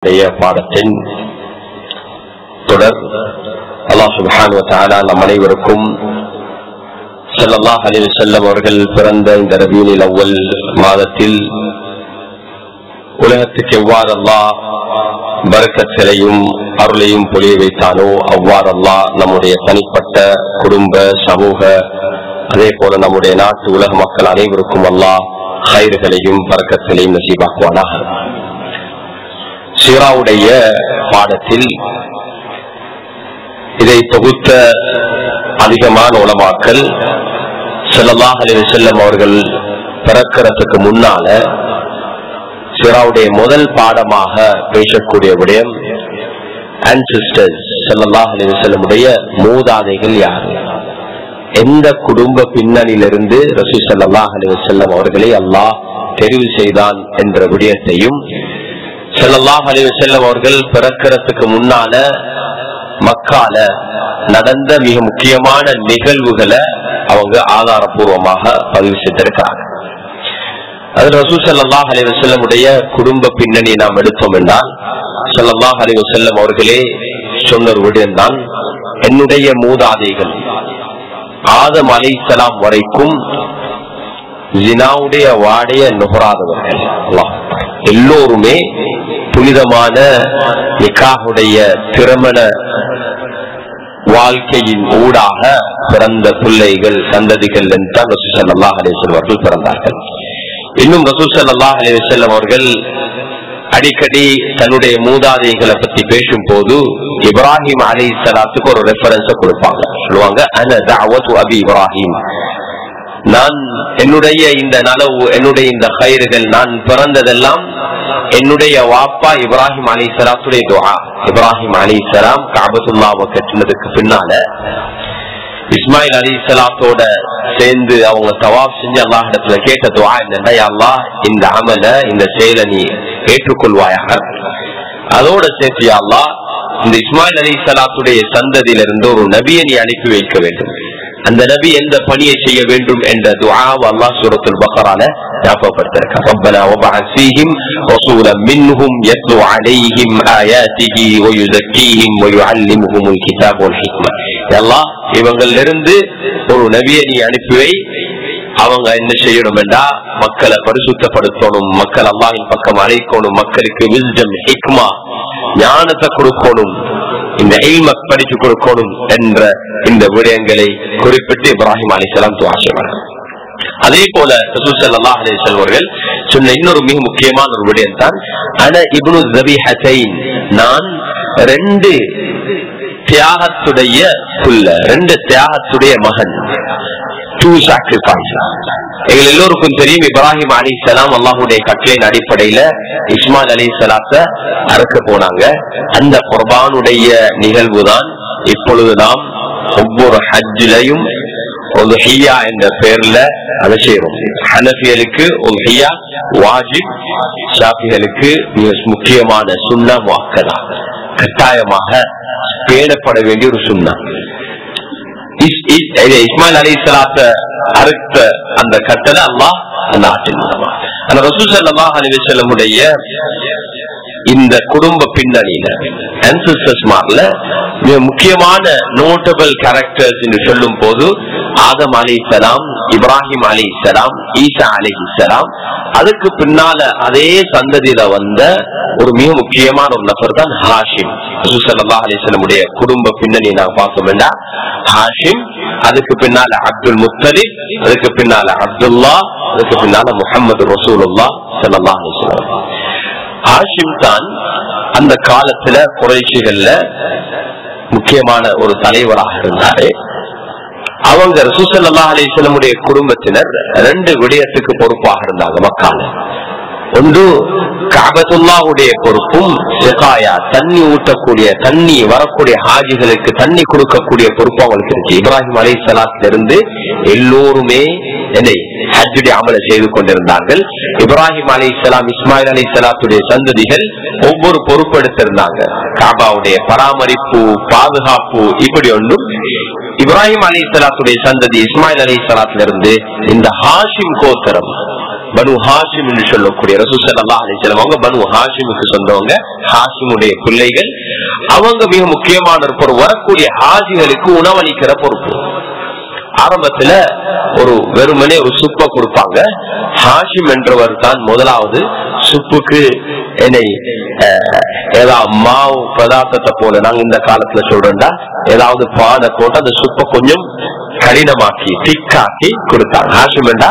பாடத்தின் தொடர். அல்லாஹ் சுப்ஹானஹு வ தஆலா நம் அனைவருக்கும் ஸல்லல்லாஹு அலைஹி வஸல்லம் அவர்கள் பிறந்த இந்த ரபீஉல் அவ்வல் மாதத்தில் உலகத்துக்கு எவ்வாறு அல்லாஹ் பரக்கத்தையும் அருளையும் பொழிய வைத்தானோ அவ்வாறு அல்லாஹ் நம்முடைய தனிப்பட்ட குடும்ப சமூக அதே போல நம்முடைய நாட்டு உலக மக்கள் அனைவருக்கும் அல்லாஹ் கைர்களையும் பரக்கத்தையும் நசீபாக்குவானாக. சீராவுடைய பாடத்தில் இதை தொகுத்த அதிகமான உலமாக்கள் ஸல்லல்லாஹு அலைஹி வஸல்லம் அவர்கள் பிறக்கிறதுக்கு முன்னால சீராவுடைய முதல் பாடமாக பேசக்கூடிய விடயம் ancestors. ஸல்லல்லாஹு அலைஹி வஸல்லம் உடைய மூதாதைகள் யார், எந்த குடும்ப பின்னணியிலிருந்து ரசூல் ஸல்லல்லாஹு அலைஹி வஸல்லம் அவர்களை அல்லாஹ் தெரிவு செய்தான் என்ற விடயத்தையும், ஸல்லல்லாஹு அலைஹி வஸல்லம் அவர்கள் பிறக்கிறதுக்கு முன்னால மக்கால நடந்த மிக முக்கியமான நிகழ்வுகளை அவங்க ஆதாரபூர்வமாக பதிவு செய்திருக்கிறாங்க. அதில் ரசூல் ஸல்லல்லாஹு அலைஹி வஸல்லம் உடைய குடும்ப பின்னணி நாம் எடுத்தோம் என்றால் ஸல்லல்லாஹு அலைஹி வஸல்லம் அவர்களே சொன்ன ஒரு விடயம்தான், என்னுடைய மூதாதைகள் ஆதம் அலைஹிஸ்ஸலாம் வரைக்கும் ஜினாவுடைய வாடைய நுகராதவர்கள் எல்லோருமே புனிதமான நிக்காஹுடைய திருமண வாழ்க்கையின் ஊடாக பிறந்த பிள்ளைகள் சந்ததிகள் என்றால் ரசூல் ஸல்லல்லாஹு அலைஹி வஸல்லம் அவர்கள் பிறந்தார்கள். இன்னும் ரசூல் ஸல்லல்லாஹு அலைஹி வஸல்லம் அவர்கள் அடிக்கடி தன்னுடைய மூதாதைகளை பத்தி பேசும் போது இப்ராஹிம் அலைஹிஸ்ஸலாத்துக்கு ஒரு ரெஃபரன்ஸ கொடுப்பாங்க. சொல்லுவாங்க, அன தஅவத்து அபி இப்ராஹிம், நான் என்னுடைய இந்த நலவு என்னுடைய இந்த கயிறுகள் நான் பிறந்ததெல்லாம் என்னுடைய வாப்பா இப்ராஹிம் அலைஹிஸ்ஸலாத்துடைய துஆ. இப்ராஹிம் அலைஹிஸ்ஸலாம் கஅபத்துல்லாஹ்வை கட்டினதுக்கு பின்னால இஸ்மாயில் அலைஹிஸ்ஸலாத்தோட சேர்ந்து அவங்க தவாப் செஞ்சு அல்லாஹ் இடத்துல கேட்ட துஆ என்னன்னா, யா அல்லாஹ் இந்த அமல இந்த செயலை நீ ஏற்றுக்கொள்வாயாக, அதோட சேர்த்து யா அல்லாஹ் இந்த இஸ்மாயில் அலைஹிஸ்ஸலாத்துடைய சந்ததியிலிருந்து ஒரு நபியை நீ அனுப்பி வைக்க வேண்டும், அந்த நபி எந்த பணியை செய்ய வேண்டும் என்ற துஆவை அல்லாஹ் சூரத்துல் பக்ரால ஞாபகப்படுத்திருக்கார். ரப்பனா வபஅத் ஃபீஹிம் ரசூலன் மின்ஹும் யத்லு அலைஹிம் ஆயாத்திஹி வ யுஸக்கீஹிம் வ யுஅல்லிமுஹுமுல் கிதாப வல் ஹிக்ம. அல்லாஹ் இவங்களிலிருந்து ஒரு நபியை நீ அனுப்பி வை, அவங்க என்ன செய்யணும் என்றா மக்களை பரிசுத்தப்படுத்தணும், மக்கள் அல்லாஹ்வின் பக்கம் அழைக்கணும், மக்களுக்கு விஸ்டம் ஹிக்மா ஞானத்தை கொடுக்கணும், இந்த இல்ம படித்து கொடுக்கணும் என்ற இந்த விடயங்களை குறிப்பிட்டு இப்ராஹிம் அலைஹிஸ்ஸலாம் துஆ செய்வாங்க. அதே போல ரசூல் ஸல்லல்லாஹு அலைஹி வஸல்லம் அவர்கள் சொன்ன இன்னொரு மிக முக்கியமான ஒரு விடயம் தான், அன இப்னு ஸபீஹத்தைன், நான் ரெண்டு தியாகத்துடைய புள்ள, ரெண்டு தியாகத்துடைய மகன், டூ சாக்ரிஃபைஸ். எங்கள் எல்லோருக்கும் தெரியும், இப்ராஹிம் அலைஹிஸ்ஸலாம் அல்லாஹ்வுடைய கட்டளையின் அடிப்படையில இஸ்மாயில் அலைஹிஸ்ஸலாத்தை அறுக்க போனாங்க. அந்த குர்பானுடைய நிகழ்வு தான் இப்பொழுது நாம் ஒவ்வொரு ஹஜ்ஜிலையும் உல்ஹியா என்ற பெயர்ல அதை செய்யறோம். ஹனஃபியலுக்கு உல்ஹியா வாஜிப், ஷாஃபிகளுக்கு மிக முக்கியமான சுன்னா முஅக்கதா, கட்டாயமாக பேணப்பட வேண்டிய ஒரு சுன்னா. இஸ்மாயில் அலைஹிஸ்ஸலாத்தை அறுத்த அந்த கட்டளை அல்லாஹ் அந்த ஆற்றின் மூலமா. அந்த ரசூல் ஸல்லல்லாஹு அலைஹி வஸல்லம் உடைய இந்த குடும்ப பின்னணியில ancestors மார்ல மிக முக்கியமான நோட்டபிள் கேரக்டர்ஸ் என்று சொல்லும் போது ஆதம் அலைஹிஸ்ஸலாம், இப்ராஹிம் அலைஹிஸ்ஸலாம், ஈசா அலைஹிஸ்ஸலாம், அதுக்கு பின்னால அதே சந்ததியில வந்த ஒரு மிக முக்கியமான ஒரு நபர் தான் ஹாஷிம். ரசூல் ஸல்லல்லாஹு அலைஹி வஸல்லம் உடைய குடும்ப பின்னணி நான் பார்த்தோம்னா ஹாஷிம், அதுக்கு பின்னால அப்துல் முத்தலிப், அதுக்கு பின்னால அப்துல்லா, அதுக்கு பின்னால முஹம்மது ரசூலுல்லாஹ் ஸல்லல்லாஹு அலைஹி வஸல்லம். ஹாஷிம் தான் அந்த காலத்துல குறைஷிகள்ல முக்கியமான ஒரு தலைவராக இருந்தாரு. அவங்க ரசூல் ஸல்லல்லாஹு அலைஹி வஸல்லம் உடைய குடும்பத்தினர் ரெண்டு விடயத்துக்கு பொறுப்பாக இருந்தாங்க மக்கால. ஒன்று கஅபத்துல்லாஹ்வுடைய பொறுப்பும், சிகாயா தண்ணி ஊட்டக்கூடிய தண்ணி வரக்கூடிய ஹாஜிகளுக்கு தண்ணி கொடுக்கக்கூடிய பொறுப்பு அவங்களுக்கு இருக்கு. இப்ராஹிம் அலைஹிஸ்ஸலாத்துல இருந்து எல்லோருமே ஹஜ்ஜுடைய அமலை செய்து கொண்டிருந்தார்கள். இப்ராஹிம் அலைஹிஸ்ஸலாம், இஸ்மாயில் அலைஹிஸ்ஸலாத்துடைய சந்ததிகள் ஒவ்வொரு பொறுப்பு எடுத்திருந்தாங்க. காபாவுடைய பராமரிப்பு, பாதுகாப்பு, இப்படி ஒன்றும். இப்ராஹிம் அலைஹிஸ்ஸலாத்துடைய சந்ததி இஸ்மாயில் அலைஹிஸ்ஸலாத்துல இருந்து இந்த ஹாஷிம் கோத்திரம் பனு ஹாஷிம் என்று சொல்லக்கூடிய ரசூல் ஸல்லல்லாஹு அலைஹி வஸல்லம் அவங்க பனு ஹாஷிமுக்கு சொந்தவங்க, ஹாஷிமுடைய பிள்ளைகள். அவங்க மிக முக்கியமான ஒரு வரக்கூடிய ஹாஜிகளுக்கு உணவளிக்கிற பொறுப்பு. ஆரம்பத்துல ஒரு வெறுமனே ஒரு சுப்ப கொடுப்பாங்க. ஹாஷிம் என்றவர் தான் முதலாவது சுப்புக்கு என்னை ஏதாவது மாவு பதார்த்தத்தை போல, நாங்க இந்த காலத்துல சொல்றோம்டா ஏதாவது பாலை போட்டு அந்த சுப்ப கொஞ்சம் கடினமாக்கி திக்காக்கி கொடுத்தாங்க. ஹாஷிம் என்றா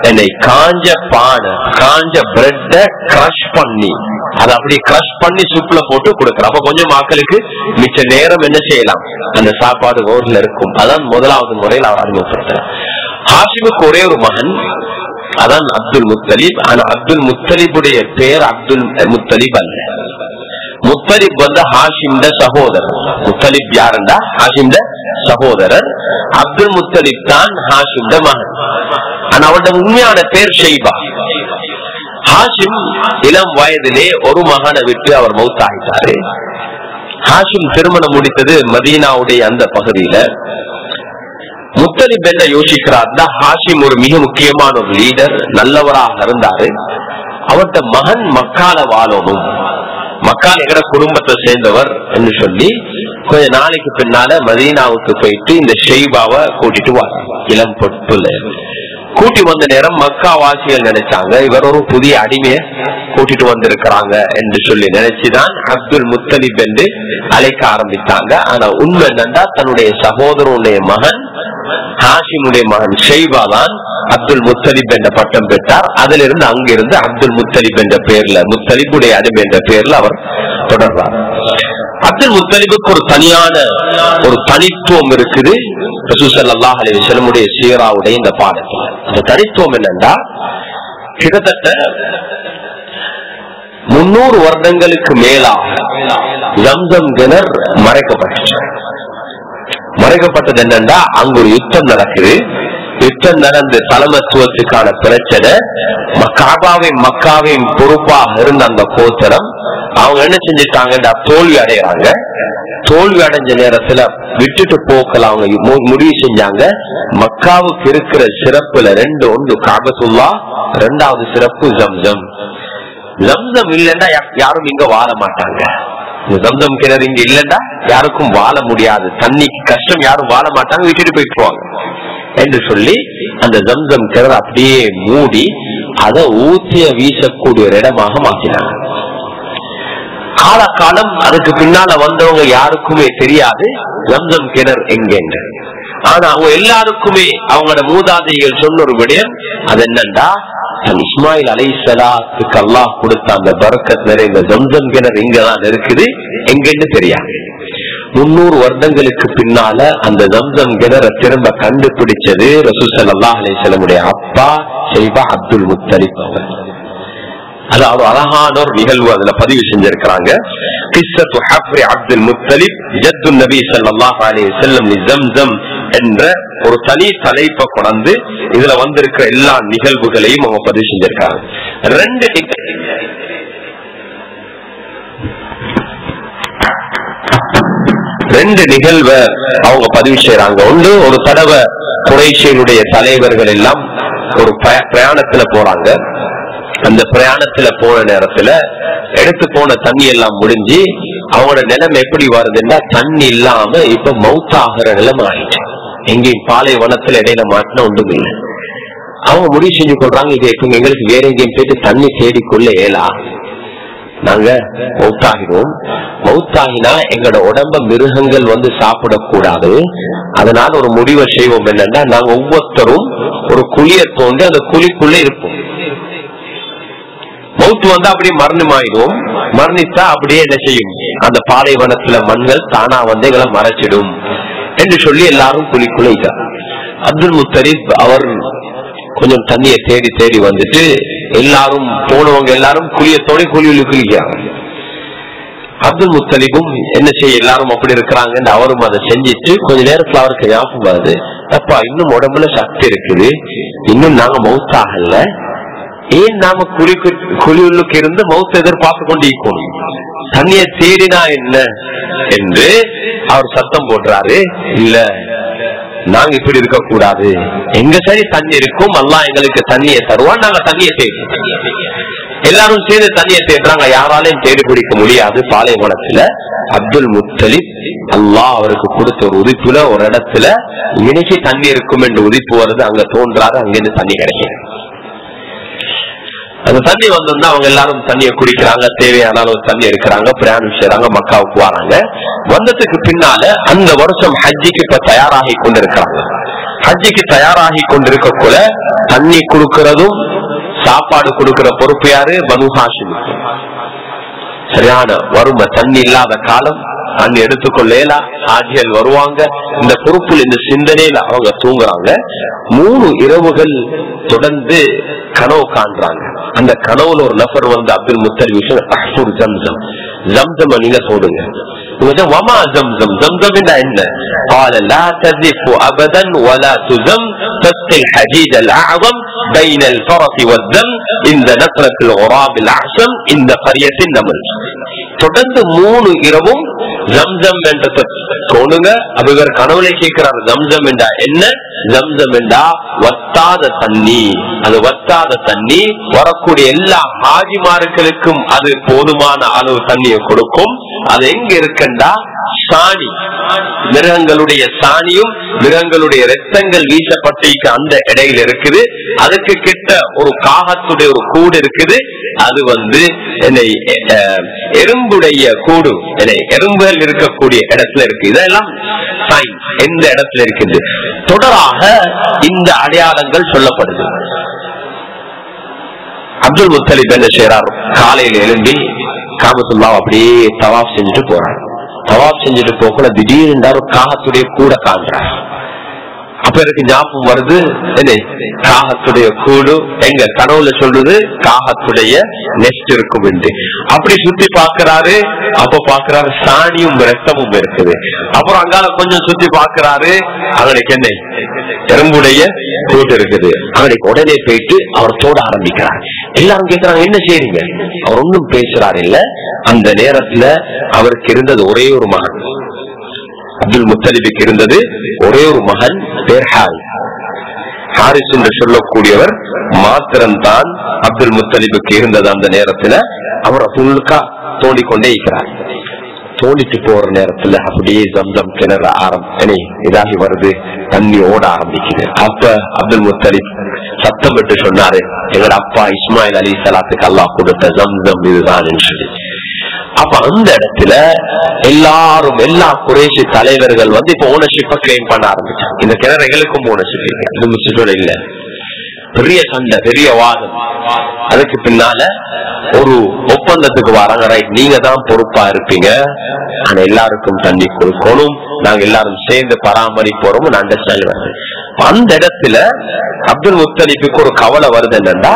என்னை காஞ்ச பானை, காஞ்ச பிரெட்ட கிரஷ் பண்ணி அதை அப்படி கிரஷ் பண்ணி சூப்ல போட்டு கொடுக்குற. அப்ப கொஞ்சம் மக்களுக்கு மிச்ச நேரம் என்ன செய்யலாம், அந்த சாப்பாடு ஓர்ல இருக்கும். அதான் முதலாவது முறையில் அவர் அறிமுகப்படுத்துறார். ஹாஷிமுக்கு ஒரே ஒரு மகன், அதான் அப்துல் முத்தலிப். ஆனா அப்துல் முத்தலிபுடைய பேர் அப்துல் முத்தலிப் அல்ல. முத்தலிப் வந்து ஹாஷிம் சகோதரர். முத்தலிப் யாருண்டா ஹாஷிம் சகோதரர். அப்துல் முத்தலிப் தான் ஹாஷிம் மகன். ஆனா அவருடைய உண்மையான பேர் ஷைபா. ஹாஷிம் இளம் வயதிலே ஒரு மகனை விட்டு அவர் மௌத்தாகிட்டாரு. ஹாஷிம் திருமணம் முடித்தது மதீனாவுடைய அந்த பகுதியில. முத்தலிப் என்ன யோசிக்கிறார், ஹாஷிம் ஒரு மிக முக்கியமான ஒரு லீடர், நல்லவராக இருந்தாரு. அவர்கிட்ட மகன் மக்கால வாழணும், மக்கால் எங்கட குடும்பத்தை சேர்ந்தவர் என்று சொல்லி கொஞ்ச நாளைக்கு பின்னால மதீனாவுக்கு போயிட்டு இந்த ஷைபாவை கூட்டிட்டு வா. இளம் பொட்டுல கூட்டி வந்த நேரம் மக்கா வாசிகள் நினைச்சாங்க இவர் ஒரு புதிய அடிமைய கூட்டிட்டு வந்திருக்கிறாங்க என்று சொல்லி நினைச்சுதான் அப்துல் முத்தலிப் என்று அழைக்க ஆரம்பித்தாங்க. ஆனா உண்மை என்னண்டா தன்னுடைய சகோதரனுடைய மகன் ஹாஷிமுடைய மகன் ஷைபா தான் அப்துல் முத்தலிப் என்ற பட்டம் பெற்றார். அதிலிருந்து அங்கிருந்து அப்துல் முத்தலிப் என்ற பெயர்ல, முத்தலிபுடைய அடிமை என்ற பெயர்ல அவர் தொடர்றார். அப்துல் முத்தலிபுக்கு ஒரு தனியான ஒரு தனித்துவம் இருக்குது ரசூல் ஸல்லல்லாஹு அலைஹி வஸல்லம் சீராவுடைய இந்த பாடத்தில். அந்த தனித்துவம் என்னன்னா, கிட்டத்தட்ட 300 வருடங்களுக்கு மேலாக ஜம்சம் கிணறு மறைக்கப்பட்டது. என்னன்னா, அங்க ஒரு யுத்தம் நடக்குது. யுத்தம் நடந்து தலைமத்துவத்துக்கான பிரச்சனை. மக்காவையும் பொறுப்பாக இருந்த அந்த கோத்திரம் அவங்க என்ன செஞ்சிட்டாங்க, தோல்வி அடைகிறாங்க. தோல்வி அடைஞ்ச நேரத்துல விட்டுட்டு போக்கல அவங்க முடிவு செஞ்சாங்க. மக்காவுக்கு இருக்கிற சிறப்புல ஒன்று காபத்துல்லா, 2வது சிறப்பு ஜம்சம். ஜம்சம் இல்லைன்னா யாரும் இங்க வாழ மாட்டாங்க. ஜம்சம் கிணறு இங்க இல்லைன்னா யாருக்கும் வாழ முடியாது, தண்ணிக்கு கஷ்டம், யாரும் வாழ மாட்டாங்க, விட்டுட்டு போயிட்டுருவாங்க என்று சொல்லி அந்த ஜம்சம் கிணறு அப்படியே மூடி அதை ஊத்திய வீசக்கூடிய ஒரு இடமாக மாற்றினாங்க. காலகாலம் அதுக்கு பின்னால வந்தவங்க யாருக்குமே தெரியாது ஜம்சம் கிணறு எங்கென்று. ஆனா அவங்க எல்லாருக்குமே அவங்களோட மூதாதைகள் சொன்ன ஒரு விடயம், அது என்னண்டா, இஸ்மாயில் அலைஹிஸ்ஸலாத்துக்கு அல்லாஹ் கொடுத்த அந்த பரக்கத் நிறைந்த ஜம்சம் கிணறு இங்கதான் இருக்குது, எங்கன்னு தெரியாது. 300 வருடங்களுக்கு பின்னால அந்த ஜம்சம் கிணறை திரும்ப கண்டுபிடிச்சது ரசூல் ஸல்லல்லாஹு அலைஹி வஸல்லம் அப்பா ஷைபா அப்துல் முத்தலிப். அதாவது அழகான ஒரு நிகழ்வு அதுல பதிவு செஞ்சிருக்கிறாங்க. கிஸ்ஸத்து ஹஃப்ரி அப்துல் முத்தலிப் ஜத்து நபி ஸல்லல்லாஹு அலைஹி வஸல்லம் லிஸம்ஸம் என்ற ஒரு தனி தலைப்பை கொண்டு இதுல வந்திருக்கிற எல்லா நிகழ்வுகளையும் அவங்க பதிவு செஞ்சிருக்காங்க. ரெண்டு நிகழ்வை அவங்க பதிவு செய்யறாங்க. ஒன்று, ஒரு தடவை குறைஷியனுடைய தலைவர்கள் எல்லாம் ஒரு பிரயாணத்துல போறாங்க. அந்த பிரயாணத்துல போன நேரத்துல எடுத்து போன தண்ணி எல்லாம் முடிஞ்சு அவங்களோட நிலைமை எப்படி வருதுன்னா, தண்ணி இல்லாம இப்ப மௌத்தாகிற நிலைமை ஆயிடுச்சு. எங்கேயும் பாலைவனத்துல இடையில மாட்டினா ஒன்றும் இல்லை. அவங்க முடிவு செஞ்சு கொள்றாங்க, இது எங்களுக்கு வேற எங்கேயும் போயிட்டு தண்ணி தேடிக்கொள்ள இயலா, நாங்க மௌத்தாகிடுவோம். மௌத்தாகினா எங்களோட உடம்ப மிருகங்கள் வந்து சாப்பிடக்கூடாது. அதனால ஒரு முடிவை செய்வோம், என்னன்னா நாங்க ஒவ்வொருத்தரும் ஒரு குழிய தோண்டி அந்த குழிக்குள்ள இருப்போம். மௌத்து வந்தா அப்படியே மரணமாயிடும். மரணித்தா அப்படியே என்ன செய்யும், அந்த பாலைவனத்துல மண்கள் தானா வந்து எங்களை மறைச்சிடும் என்று சொல்லி எல்லாரும் குழிக்குள்ள. அப்துல் முத்தலிப் அவர் கொஞ்சம் தண்ணியை தேடி தேடி வந்துட்டு எல்லாரும் போனவங்க எல்லாரும் குழியத்தோட குழியுள்ள குளிக்கிறாங்க. அப்துல் முத்தலிபும் என்ன செய்ய, எல்லாரும் அப்படி இருக்கிறாங்கன்னு அவரும் அதை செஞ்சிட்டு கொஞ்ச நேரத்துல அவருக்கு ஞாபகம் வருது, அப்பா இன்னும் உடம்புல சக்தி இருக்குது, இன்னும் நாங்க மௌத்தாகல, ஏன் நாம குழியுள்ளுக்கு இருந்து மௌத்த எதிர்பார்த்து கொண்டு இருக்கணும், தண்ணிய தேடினா என்ன என்று அவர் சத்தம் போடுறாரு. இல்ல நாங்க இப்படி இருக்க கூடாது. எங்க சரி தண்ணி இருக்கும், அல்லாஹ் எங்களுக்கு தண்ணியை தருவான், நாங்க தண்ணியை தேடுவோம். எல்லாரும் சேர்ந்து தண்ணியை தேடுறாங்க, யாராலையும் தேடி பிடிக்க முடியாது. பாலைவனத்துல அப்துல் முத்தலிப் அல்லாஹ் அவருக்கு கொடுத்த ஒரு உதிப்புல ஒரு இடத்துல இன்னைக்கு தண்ணி இருக்கும் என்று உதிப்பு வருது. அங்க தோன்றாரு, அங்கிருந்து தண்ணி கிடைக்கும். அந்த தண்ணி வந்தோம்னா அவங்க எல்லாரும் தண்ணியை குடிக்கிறாங்க, தேவையான அளவு தண்ணி இருக்கிறாங்க, பிரயாணம் செய்யறாங்க, மக்காவுக்கு வராங்க. வந்ததுக்கு பின்னால அந்த வருஷம் ஹஜ்ஜிக்கு இப்ப தயாராகி கொண்டிருக்கிறாங்க. ஹஜ்ஜிக்கு தயாராகி கொண்டிருக்கக்குள்ள தண்ணி கொடுக்கறதும் சாப்பாடு கொடுக்கிற பொறுப்பு யாரு? பனு ஹாஷிம். சரியான வறுமை, தண்ணி இல்லாத காலம், தண்ணி எடுத்துக்கொள்ளேலா, ஆட்சிகள் வருவாங்க. இந்த பொறுப்புல இந்த சிந்தனையில அவங்க தூங்குறாங்க. 3 இரவுகள் தொடர்ந்து கனவு காண்றாங்க. அந்த கனவுல ஒரு நபர் வந்து அப்துல் முத்தலிப் ஜம்சம் ஜம்சம் நீங்க சொல்லுங்க. وما زمزم زمزم என்ன؟ قال لا تذف ابدا ولا تزم تسقي الحديد الاعظم بين الفرس والذم ان نقرة الغراب الاعشم ان قرية النمل. தொடர்ந்து 3 இரவும் ஜம்சம் என்றதை தோணுங்க. அவர் கனவுல கேட்கிறார், ஜம்சம் என்றா என்ன? ஜம்சம் என்றா வத்தாத தண்ணி. அது வத்தாத தண்ணி வரக்கூடிய எல்லா ஹாஜிமார்களுக்கும் அது போதுமான அளவு தண்ணியை கொடுக்கும். அது எங்க இருக்குண்டா சாணி, மிருகங்களுடைய சாணியும் மிருகங்களுடைய ரத்தங்கள் வீசப்பட்டிருக்க அந்த இடையில இருக்குது. அதுக்கு கிட்ட ஒரு காகத்துடைய ஒரு கூடு இருக்குது. அது வந்து எறும்புடைய கூடு, எறும்புகள் இருக்கக்கூடிய இடத்துல இருக்கு. இதெல்லாம் சயின்ஸ் எந்த இடத்துல இருக்குது. தொடராக இந்த அடையாளங்கள் சொல்லப்படுது. அப்துல் முத்தலிப் என்ன செய்யறார்? காலையில எழும்பி காபத்துல்லா அப்படியே தவாப் செஞ்சுட்டு போறாரு. தவாப் செஞ்சுட்டு போகல திடீர்னு ஒரு காகத்துடைய கூட காண்றார். அப்ப எனக்கு ஞாபகம் வருது, என்ன காகத்துடைய கூடு எங்க கனவுல சொல்றது காகத்துடைய நெஸ்ட் இருக்கும் என்று. அப்படி சுத்தி பாக்குறாரு. அப்ப பாக்குறாரு சாணியும் ரத்தமும் இருக்குது. அப்புறம் அங்கால கொஞ்சம் சுத்தி பாக்குறாரு, அவனுக்கு என்ன எறும்புடைய கூட்டு இருக்குது. அவனுக்கு உடனே போயிட்டு அவர் தோட ஆரம்பிக்கிறார். எல்லாரும் கேட்கிறாங்க, என்ன செய்றீங்க? அவர் ஒன்னும் பேசுறாரு இல்ல. அந்த நேரத்துல அவருக்கு இருந்தது ஒரே ஒரு மகன். அப்துல் முத்தலிபுக்கு இருந்தது ஒரே ஒரு மகன், பேர் ஹாரிஸ் என்று சொல்லக்கூடியவர் மாத்திரம்தான் அப்துல் முத்தலிபுக்கு இருந்தது. அந்த நேரத்துல அவர் ஃபுல்கா தோண்டிக்கொண்டே இருக்கிறார். தோண்டிட்டு போற நேரத்துல அப்படியே ஜம்சம் கிணறு இதாகி வருது, தண்ணி ஓட ஆரம்பிக்குது. அப்ப அப்துல் முத்தலிப் சத்தம் விட்டு சொன்னாரு, எங்களோட அப்பா இஸ்மாயில் அலி சலாத்துக்கு அல்லாஹ் கொடுத்த ஜம்சம் இதுதான் சொல்லி. அப்ப அந்த இடத்துல எல்லாரும் எல்லா குறைஷி தலைவர்கள் வந்து இப்ப ஓனர்ஷிப்பை கிளைம் பண்ண ஆரம்பிச்சாங்க. இந்த கிணறுகளுக்கும் ஓனர்ஷிப் இல்ல. பெரிய சண்டை, பெரிய வாதம். அதுக்கு பின்னால ஒரு ஒப்பந்தத்துக்கு வராங்க. ரைட், நீங்க தான் பொறுப்பா இருப்பீங்க, ஆனா எல்லாருக்கும் தண்ணி கொடுக்கணும், நாங்க எல்லாரும் சேர்ந்து பராமரிப்போம். அண்டர்ஸ்டாண்ட் வருது. அந்த இடத்துல அப்துல் முத்தலிபுக்கு ஒரு கவலை வருது. என்னன்னா,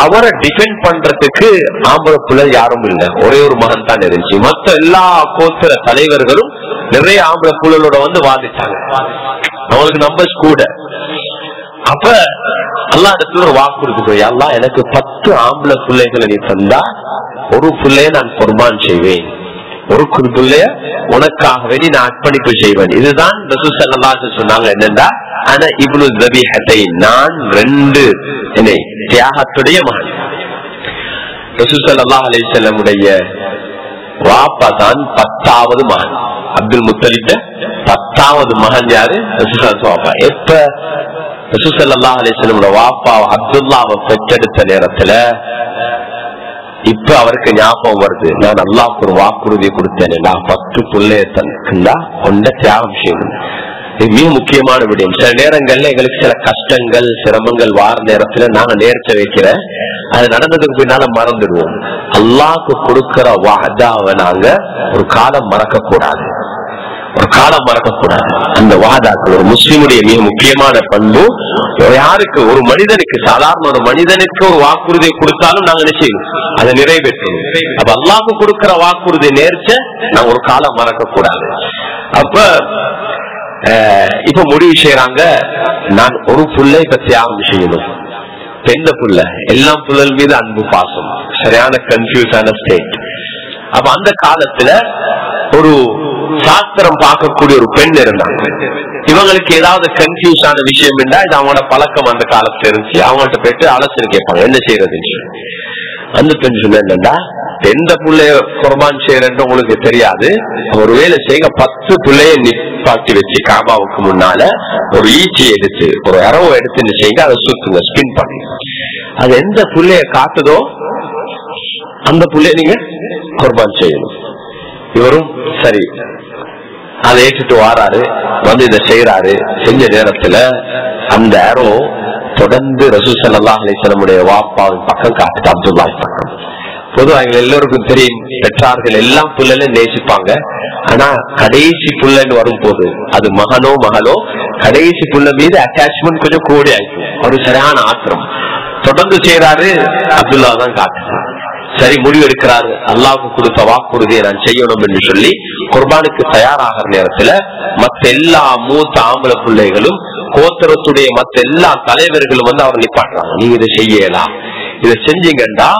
அவரை டிஃபெண்ட் பண்றதுக்கு ஆம்பளை புள்ள யாரும் இல்லை, ஒரே ஒரு மகன் தான் இருந்துச்சு. மொத்த எல்லா கோத்திர தலைவர்களும் நிறைய ஆம்பளை புள்ளலோட வந்து வாதிட்டாங்க. அவங்களுக்கு நம்பர்ஸ் கூட. அப்ப அல்லா இடத்துல ஒரு வாக்கு கொடுத்து, அல்லாஹ் எனக்கு 10 ஆம்பளை பிள்ளைகளை நீ தந்தா ஒரு பிள்ளைய நான் குர்பான் செய்வேன், ஒரு பிள்ளைய உனக்காகவே நான் அர்ப்பணிப்பு செய்வேன். இதுதான் ரசூல் ஸல்லல்லாஹு அலைஹி வஸல்லம் சொன்னாங்க. என்னன்னா, ஆனா இப்னு ذبيحتين, நான் 2 தியாகத்துடைய மகன். ரசூல் ஸல்லல்லாஹு அலைஹி வஸல்லம் உடைய வாப்பா தான் 10வது மகன். அப்துல் முத்தலிப் 10வது மகன் யாரு? ரசூல் ஸல்லல்லாஹு. எப்ப ரசூல் ஸல்லல்லாஹு அலைஹி வஸல்லம் வாப்பா அப்துல்லாவை பெற்றெடுத்த நேரத்துல இப்ப அவருக்கு ஞாபகம் வருது, நான் அல்லாஹ்வுக்கு ஒரு வாக்குறுதி கொடுத்தேன், நான் 10 பிள்ளைய தந்தா ஒன்றை தியாகம் செய்யணும். இது மிக முக்கியமான விடயம். சில நேரங்கள்ல எங்களுக்கு சில கஷ்டங்கள் சிரமங்கள் வார நேரத்துல நாங்க நேர்ச்ச வைக்கிறேன், அது நடந்ததுக்கு பின்னால மறந்துடுவோம். அல்லாஹ்க்கு கொடுக்கிற வாதாவை நாங்க ஒரு காலம் மறக்க கூடாது, ஒரு காலம் மறக்கக்கூடாது. அந்த வாதாக்கள் ஒரு முஸ்லிமுடைய மிக முக்கியமான பண்பு. யாருக்கு, ஒரு மனிதனுக்கு, சாதாரண ஒரு மனிதனுக்கு ஒரு வாக்குறுதியை கொடுத்தாலும் நாங்க நிச்சயம் அதை நிறைவேற்றணும். அப்ப அல்லாஹ்க்கு கொடுக்கிற வாக்குறுதி நேர்ச்ச நாங்க ஒரு காலம் மறக்க கூடாது. அப்ப இப்ப முடிவு செய்யறாங்க, நான் ஒரு புள்ளை இப்ப தியாகம் செய்யணும். பெண்ண புள்ள, எல்லாம் புள்ளல் மீது அன்பு பாசம், சரியான கன்ஃபியூஸான ஸ்டேட். அப்ப அந்த காலத்துல ஒரு சாஸ்திரம் பார்க்கக்கூடிய ஒரு பெண் இருந்தாங்க. இவங்களுக்கு ஏதாவது கன்ஃபியூஸ் ஆன விஷயம் இருந்தா இது அவங்களோட பழக்கம் அந்த காலத்துல இருந்துச்சு. அவங்கள்ட்ட போயிட்டு ஆலோசனை கேட்பாங்க என்ன செய்யறதுன்னு. அந்த பெண் சொன்ன என்னண்டா, எந்த பிள்ளைய குர்பான் செய்யறன்னு உங்களுக்கு தெரியாது, ஒரு வேலை செய்ய 10 பிள்ளைய நிப்பாட்டி வச்சு காபாவுக்கு முன்னால ஒரு ஈச்சி எடுத்து ஒரு அரவ எடுத்து செய்யுங்க, அதை சுத்துங்க, ஸ்பின் பண்ணுங்க. அது எந்த பிள்ளைய காட்டுதோ அந்த பிள்ளைய நீங்க குர்பான் செய்யணும். இவரும் சரி அதை ஏற்றுட்டு வாராரு, வந்து இதை செய்யறாரு. செஞ்ச நேரத்துல அந்த அரோ தொடர்ந்து ரசூல் ஸல்லல்லாஹு அலைஹி வஸல்லம் வாப்பாவின் பக்கம் காட்டுது, அப்துல்லாஹ் பக்கம். பொதுவாக எல்லோருக்கும் தெரியும், பெற்றார்கள் எல்லாம் புள்ளல நேசிப்பாங்க. ஆனா கடைசி புள்ளன்னு வரும் போது அது மகனோ மகளோ கடைசி புள்ள மீது அட்டாச்மெண்ட் கொஞ்சம் கூடி ஆயிடும். ஒரு சரியான ஆத்திரம் தொடர்ந்து செய்யறாரு, அப்துல்லா தான் காட்டுது. சரி முடிவு எடுக்கிறாரு, அல்லாஹ்வுக்கு கொடுத்த வாக்குறுதியை நான் செய்யணும் என்று சொல்லி குர்பானுக்கு தயாராகிற நேரத்துல மத்த எல்லா மூத்த ஆம்பளை பிள்ளைகளும் கோத்திரத்துடைய மத்த எல்லா தலைவர்களும் வந்து அவர் நிப்பாட்டுறாங்க. நீங்க இதை செய்யலாம், இதை செஞ்சீங்கண்டா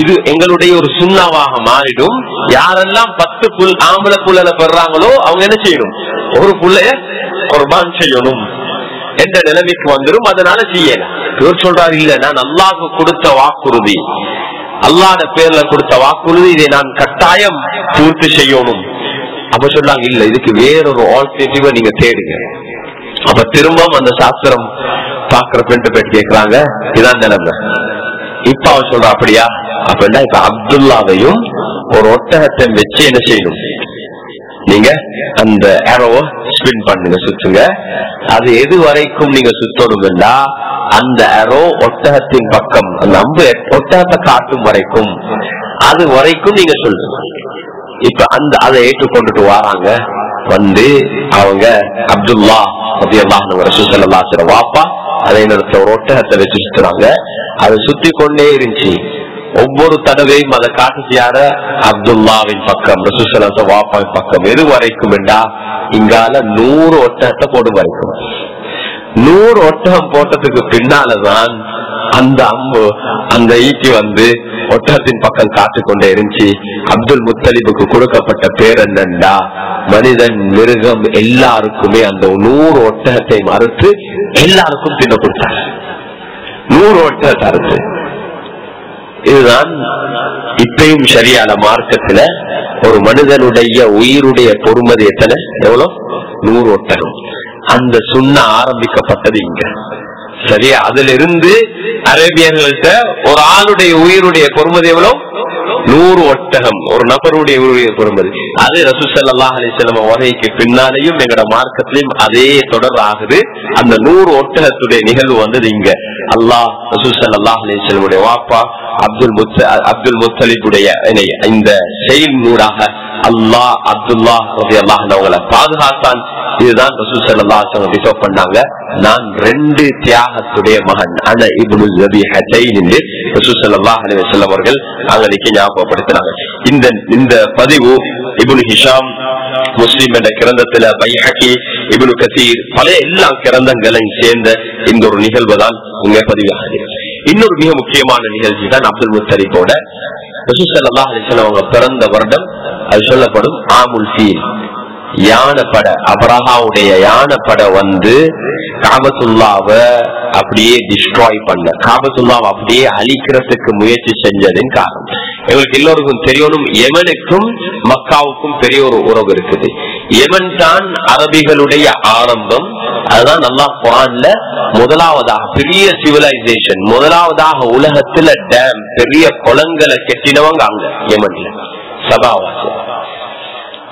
இது எங்களுடைய ஒரு சுண்ணாவாக மாறிடும். யாரெல்லாம் 10 ஆம்பளை புள்ளல பெறாங்களோ அவங்க என்ன செய்யணும், ஒரு புள்ளைய குர்பான் செய்யணும் என்ற நிலைமைக்கு வந்துடும். அதனால செய்யலாம். இவர் சொல்றாரு, இல்ல நான் அல்லாஹ்வுக்கு கொடுத்த வாக்குறுதி, அல்லாஹ்வுட பேர்ல கொடுத்த வாக்குறுதி, இதை நான் கட்டாயம் பூர்த்தி செய்யணும். அப்ப சொல்றாங்க, இல்ல இதுக்கு வேறொரு ஆல்டர்னேட்டிவ நீங்க தேடுங்க. அப்ப திரும்ப அந்த சாஸ்திரம் பாக்குற பெண் போயிட்டு கேட்கிறாங்க, இதான் நிலைமை. இப்ப அவன் சொல்ற அப்படியா, அப்படின்னா இப்ப அப்துல்லாவையும் ஒரு ஒட்டகத்தை வச்சு என்ன செய்யணும், நீங்க அந்த ஏரோவை ஸ்பின் பண்ணுங்க, சுத்துங்க. அது எது வரைக்கும் நீங்க சுத்தணும்னா அந்த ஏரோ ஒட்டகத்தின் பக்கம் அந்த அம்பு ஒட்டகத்தை காட்டும் வரைக்கும், அது வரைக்கும் நீங்க சொல்லுங்க. இப்ப அந்த அதை ஏற்றுக்கொண்டுட்டு வராங்க. வந்து அவங்க அப்துல்லா ரசூல் ஸல்லல்லாஹு அலைஹி வஸல்லம் வாப்பா அதே நேரத்துல ஒரு ஒட்டகத்தை வச்சு சுத்துறாங்க. அதை சுத்தி கொண்டே இருந்துச்சு. ஒவ்வொரு தடவையும் அதை காட்டுச்சு யார, அப்துல்லாவின் பக்கம், ரசூல் ஸல்லல்லாஹு அலைஹி வஸல்லம் வாப்பாவின் பக்கம். எது வரைக்கும் என்றா இங்கால 100 ஒட்டகத்தை போடும் வரைக்கும். 100 ஒட்டகம் போட்டதுக்கு பின்னாலதான் அந்த அம்பு அந்த ஈட்டி வந்து ஒட்டகத்தின் பக்கம் காத்துக்கொண்டே இருந்துச்சு. அப்துல் முத்தலிபுக்கு கொடுக்கப்பட்ட பேர் என்னண்டா, மனிதன் மிருகம் எல்லாருக்குமே அந்த 100 ஒட்டகத்தை மறுத்து எல்லாருக்கும் தின்ன கொடுத்தார். 100 ஒட்டகத்தை அறுத்து. இதுதான் இப்பயும் சரியான மார்க்கத்துல ஒரு மனிதனுடைய உயிருடைய பொறுமதி எத்தனை, எவ்வளவு, 100 ஒட்டகம். அந்த சுண்ண ஆரம்பிக்கப்பட்டது இங்க. சரியா? அதுல இருந்து அரேபியர்கள்ட்ட ஒரு ஆளுடைய உயிருடைய பொறுமதி எவ்வளவு, 100 ஒட்டகம், ஒரு நபருடைய உயிருடைய பொறுமதி. அது ரசூல் ஸல்லல்லாஹு அலைஹி வஸல்லம் வகைக்கு பின்னாலேயும் எங்கட மார்க்கத்திலும் அதே தொடர் ஆகுது. அந்த 100 ஒட்டகத்துடைய நிகழ்வு வந்தது இங்க. அல்லாஹ் ரசூல் ஸல்லல்லாஹு அலைஹி வஸல்லம் வாப்பா அப்துல் முத்தலிபுடைய இந்த செயல் நூறாக அல்லாஹ் அப்துல்லா ரலியல்லாஹு அன்ஹு அவங்களை பாதுகாத்தான். இதுதான் ரசூல் ஸல்லல்லாஹு அலைஹி வஸல்லம் டிசைன் பண்ணாங்க, நான் 2 தியாகத்துடைய மகன், அன இப்னு ஸபீஹத்தைன் என்று ரசூல் ஸல்லல்லாஹு அலைஹி வஸல்லம் அவர்கள் அங்கேக்கு ஞாபகப்படுத்தினாங்க. இந்த பதிவு இப்னு ஹிஷாம் முஸ்லிம் என்ற கிரந்தத்துல, பைஹகி, இப்னு கசீர் பல எல்லா கிரந்தங்களையும் சேர்ந்த இந்த ஒரு நிகழ்வு தான் இங்க பதிவாகுது. இன்னொரு மிக முக்கியமான நிகழ்ச்சி தான் அப்துல் முத்தலிபோட ரசூல் ஸல்லல்லாஹு அலைஹி வஸல்லம் அவங்க பிறந்த வருடம். அது சொல்லப்படும் ஆமுல் ஃபீல், யானைப்படை, அபரஹாவுடைய யானைப்படை வந்து காபத்துல்லாவை அப்படியே டிஸ்ட்ராய் பண்ண, காபத்துல்லாவை அப்படியே அழிக்கிறதுக்கு முயற்சி செஞ்சதின் காரணம் எங்களுக்கு எல்லோருக்கும் தெரியணும். யமனுக்கும் மக்காவுக்கும் பெரிய ஒரு உறவு இருக்குது. யமன் தான் அரபிகளுடைய ஆரம்பம். அதுதான் அல்லாஹ் குர்ஆன்ல முதலாவதாக பெரிய சிவிலைசேஷன், முதலாவதாக உலகத்துல டேம், பெரிய குளங்களை கட்டினவங்க அங்க யமன்ல சபாவாசி.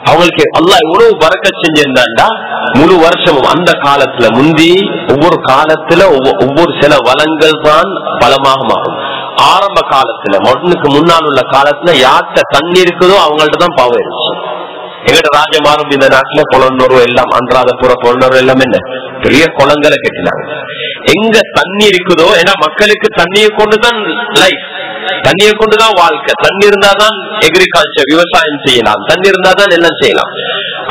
அவங்களுக்கு அல்லாஹ் எவ்வளவு பரக்கத் செஞ்சிருந்தாண்டா, முழு வருஷமும் அந்த காலத்துல முந்தி ஒவ்வொரு காலத்துல ஒவ்வொரு சில வளங்கள் தான் பலமாக மாறும். ஆரம்ப காலத்துல மண்ணுக்கு முன்னால் உள்ள காலத்துல யார்கிட்ட தண்ணி இருக்குதோ அவங்கள்ட்ட தான் பாவம் இருந்துச்சு. எங்கட ராஜமாரும் இந்த நாட்டுல குளநூறு எல்லாம், அன்றாதபுர குளநூறு எல்லாம் என்ன பெரிய குளங்களை கட்டினாங்க. எங்க தண்ணி இருக்குதோ, ஏன்னா மக்களுக்கு தண்ணியை கொண்டுதான் லைஃப், தண்ணியை கொண்டுதான் வாழ்க்கை. தண்ணி இருந்தாதான் எக்ரிகல்ச்சர், விவசாயம் செய்யலாம், தண்ணி இருந்தாதான் எல்லாம் செய்யலாம்.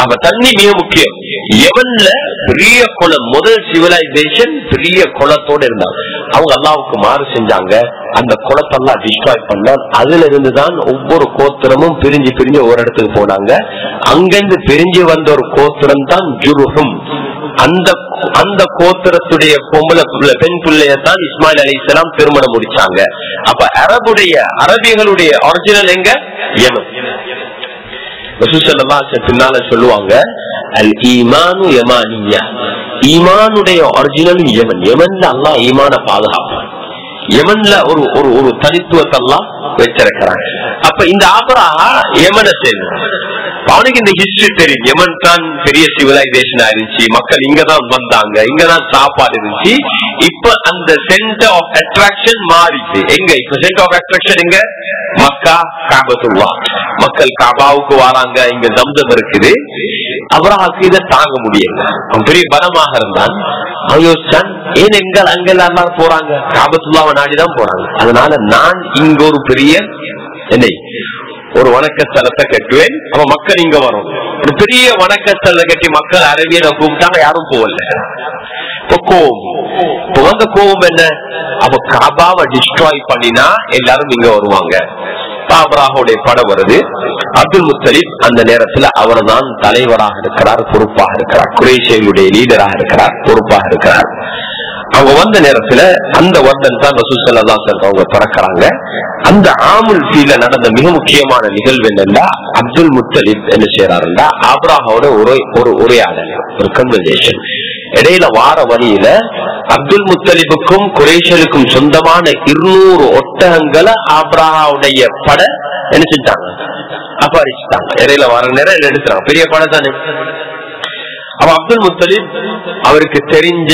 அப்ப தண்ணி மிக முக்கியம். யமன்ல பெரிய குளம், முதல் சிவிலைசேஷன் பெரிய குளத்தோட இருந்தாங்க. அவங்க அல்லாவுக்கு மாறு செஞ்சாங்க, அந்த குளத்தெல்லாம் டிஸ்ட்ராய் பண்ணான். அதுல இருந்துதான் ஒவ்வொரு கோத்திரமும் பிரிஞ்சு பிரிஞ்சு ஒரு இடத்துக்கு போனாங்க. அங்கிருந்து பிரிஞ்சு வந்த ஒரு கோத்திரம் தான் ஜுருஹும். அந்த கோத்திரத்துடைய பெண் பிள்ளையத்தான் இஸ்மாயில் அலைஹிஸ்ஸலாம் திருமணம் முடிச்சாங்க. அப்ப அரபிகளுடைய ஒரிஜினல் எங்க? யமன். பின்னால சொல்லுவாங்க அல் ஈமானு யமானியா, ஈமானுடைய ஒரிஜினல் யமன். யமன்ல அல்லாஹ் ஈமான பாதுகாப்பான். யமன்ல ஒரு தனித்துவத்தை எல்லாம் வச்சிருக்கிறாங்க. அப்ப இந்த ஆபரஹா யமனை சேர்ந்து அவனுக்கு இந்த ஹிஸ்டரி தெரியும். யமன் தான் பெரிய சிவிலைசேஷன் இருந்துச்சு, மக்கள் இங்கதான் வந்தாங்க, இங்கதான் சாப்பாடு இருந்துச்சு. இப்ப அந்த சென்டர் ஆஃப் அட்ராக்ஷன் மாறிச்சு. எங்க இப்ப சென்டர் ஆஃப் அட்ராக்ஷன் எங்க? மக்கா, காபத்துல்லா. மக்கள் காபாவுக்கு வராங்க, இங்க ஜம்சம் இருக்குது. அப்ரஹாக்கு இதை தாங்க முடியல. அவன் பெரிய பலமாக இருந்தான். அவன் யோசிச்சான், ஏன் அங்கெல்லாம் போறாங்க, காபத்துல்லாவை நாடிதான் போறாங்க. அதனால நான் இங்க ஒரு பெரிய ஒரு வணக்கஸ்தலத்தை கட்டுவேன். அவன் மக்கள் இங்க வரும். ஒரு பெரிய வணக்கஸ்தலத்தை கட்டி மக்கள் அரபியனை கூப்பிட்டாங்க, யாரும் போகல. கோபம் என்ன? அவ காபாவை டிஸ்ட்ராய் பண்ணினா எல்லாரும் இங்க வருவாங்க. அப்ரஹாவுடைய படம் வருது. அப்துல் முத்தலிப் அந்த நேரத்துல அவர் தான் தலைவராக இருக்கிறார், பொறுப்பாக இருக்கிறார். குறைஷிகளுடைய லீடராக இருக்கிறார், பொறுப்பாக இருக்கிறார். அவங்க வந்த நேரத்துல அந்த வருடம் தான் ரசூல் ஸல்லல்லாஹு அலைஹி வஸல்லம் அவங்க பிறக்கிறாங்க. அந்த ஆமுல் ஃபீல நடந்த மிக முக்கியமான நிகழ்வு என்னன்னா, அப்துல் முத்தலிப் என்ன செய்யறாருன்னா அப்ரஹாவோட ஒரு உரையாடல், ஒரு கன்வர்சேஷன். இடையில வார வழியில அப்துல் முத்தலிபுக்கும் குறைஷிகளுக்கும் சொந்தமான 200 ஒட்டகங்களை அப்ரஹாவுடைய பட என்ன செஞ்சாங்க, அபகரிச்சுட்டாங்க. இடையில வார நேரம் எடுத்துறாங்க, பெரிய படம் தானே. அவ அப்துல் முத்தலிப் அவருக்கு தெரிஞ்ச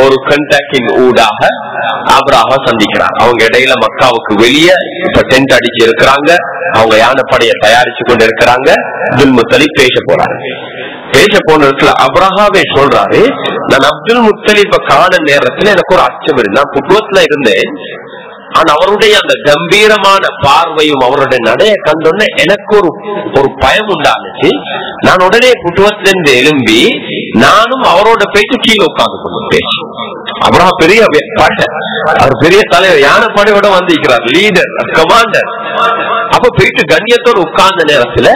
ஒரு கண்டாக்டின் ஊடாக அப்ரஹா சந்திக்கிறார். அவங்க இடையில மக்காவுக்கு வெளியே இப்ப டென்ட் அடிச்சு இருக்கிறாங்க. அவங்க யானைப்படையை தயாரிச்சு கொண்டு இருக்கிறாங்க. அப்துல் முத்தலிப் பேச போறாரு. பேச போன இடத்துல அப்ரஹாவே சொல்றாரு, நான் அப்துல் முத்தலிப்ப காண நேரத்துல எனக்கு ஒரு அச்சம் இருந்து, நான் புத்துவத்துல இருந்தேன். ஆனா அவருடைய அந்த கம்பீரமான பார்வையும் அவருடைய நடைய கண்டோன்னு எனக்கு ஒரு பயம் உண்டானுச்சு. நான் உடனே புத்துவத்திலிருந்து எழும்பி நானும் அவரோட போயிட்டு கீழே உட்கார்ந்து கொண்டு பேசி. அப்புறம் பெரிய அவர் பெரிய தலைவர், யானை படையோட வந்திருக்கிறார், லீடர், கமாண்டர். அப்ப போயிட்டு கண்ணியத்தோடு உட்கார்ந்த நேரத்துல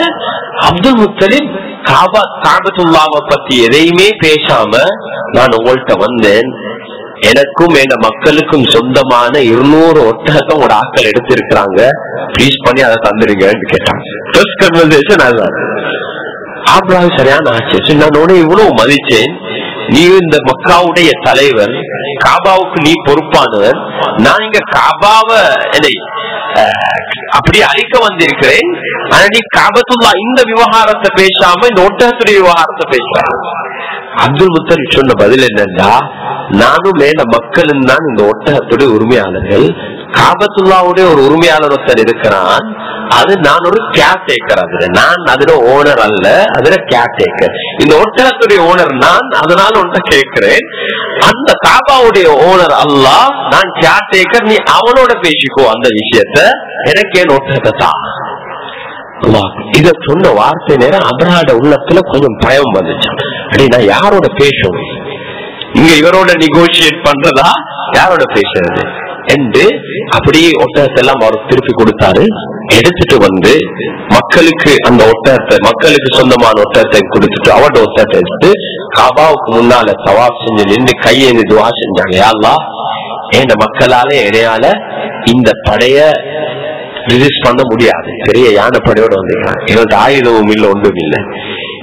அப்துல் முத்தலிப் காபத்துல்லாவை பத்தி எதையுமே பேசாம, நான் உங்கள்கிட்ட வந்தேன், எனக்கும் என் மக்களுக்கும் சொந்தமான 200 ஒட்டகத்தை உங்களோட ஆட்கள் எடுத்திருக்கிறாங்க, ப்ளீஸ் பண்ணி அதை தந்துருங்கன்னு கேட்டாங்க. சரியான ஆச்சு. நான் உடனே இவ்வளவு மதிச்சேன், நீ இந்த மக்காவுடைய தலைவர், காபாவுக்கு நீ பொறுப்பானவர், நான் இங்க காபாவை அப்படி அழிக்க வந்திருக்கிறேன். ஆனா நீ காபத்துல்லா இந்த விவகாரத்தை பேசாம இந்த ஒட்டகத்துடைய விவகாரத்தை பேசுறாங்க. அப்துல் முத்தலிப் சொன்ன பதில் என்னன்னா, நானும் மேல மக்களும் தான் இந்த ஒட்டகத்துடைய உரிமையாளர்கள். காபத்துல்லாவுடைய ஒரு உரிமையாளர் ஒருத்தர் இருக்கிறான், அது நான் ஒரு கேர்டேக்கர். அதுல நான் அதுல ஓனர் அல்ல, அதுல கேர்டேக்கர். இந்த ஒட்டகத்துடைய ஓனர் நான், அதனால ஒன்றை கேட்கிறேன். அந்த காபாவுடைய ஓனர் அல்லாஹ், நான் கேர்டேக்கர், நீ அவனோட பேசிக்கோ அந்த விஷயத்த, எனக்கு என் ஒட்டகத்தை தான். இத சொன்ன வார்த்தை நேரம் அப்ரஹாட உள்ளத்துல கொஞ்சம் பயம் வந்துச்சு. நான் யாரோட பேசணும், இங்க இவரோட நெகோசியேட் பண்றதா, யாரோட பேசுறது என்று அப்படியே ஒட்டகத்தை எல்லாம் அவர் திருப்பி கொடுத்தாரு. எடுத்துட்டு வந்து மக்களுக்கு அந்த ஒட்டகத்தை, மக்களுக்கு சொந்தமான ஒட்டகத்தை கொடுத்துட்டு அவரோட ஒட்டகத்தை எடுத்து காபாவுக்கு முன்னால தவாப் செஞ்சு நின்று கையேந்தி துவா செஞ்சாங்க. யா அல்லாஹ், என் மக்களால இடையால இந்த படைய ரிலீஸ் பண்ண முடியாது, பெரிய யானை படையோட வந்திருக்காங்க, எங்களுக்கு ஆயுதமும் இல்லை, ஒன்றும் இல்லை.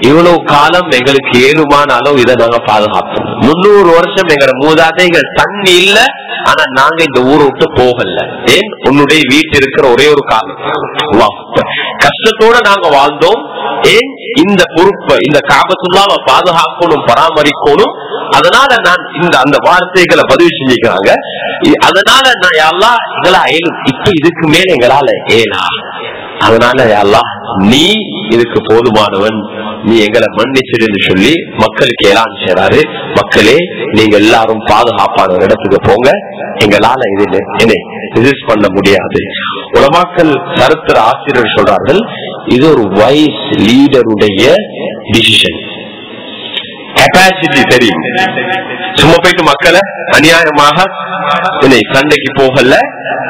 இவ்வளவு காலம் எங்களுக்கு ஏழுமான அளவு இதை நாங்க பாதுகாப்போம். 300 வருஷம் எங்களோட மூதாதைகள் தண்ணி இல்ல, ஆனா நாங்க இந்த ஊரை விட்டு போகல. ஏன்? உன்னுடைய வீட்டு இருக்கிற ஒரே ஒரு காலம், கஷ்டத்தோட நாங்க வாழ்ந்தோம். ஏன்? இந்த பொறுப்பை, இந்த காபத்துல்லாவை பாதுகாக்கணும், பராமரிக்கணும். அதனால நான் அந்த வார்த்தைகளை பதிவு செஞ்சுக்கிறாங்க. அதனால நான் அல்லாஹ் எங்களால் இப்ப இதுக்கு மேல எங்களால ஏலா, அதனால அல்லாஹ் நீ இதுக்கு போதுமானவன், நீ எங்களை மன்னிச்சிடுன்னு சொல்லி மக்களுக்கு ஏலான் செய்றாரு. மக்களே, நீங்க எல்லாரும் பாதுகாப்பான இடத்துக்கு போங்க, எங்களால இது ரெசிஸ்ட் பண்ண முடியாது. உலமாக்கள் சரித்திர ஆசிரியர் சொல்றார்கள், இது ஒரு வைஸ் லீடருடைய டிசிஷன். கெப்பாசிட்டி தெரியும். சும்மா போயிட்டு மக்களை அநியாயமாக சண்டைக்கு போகல,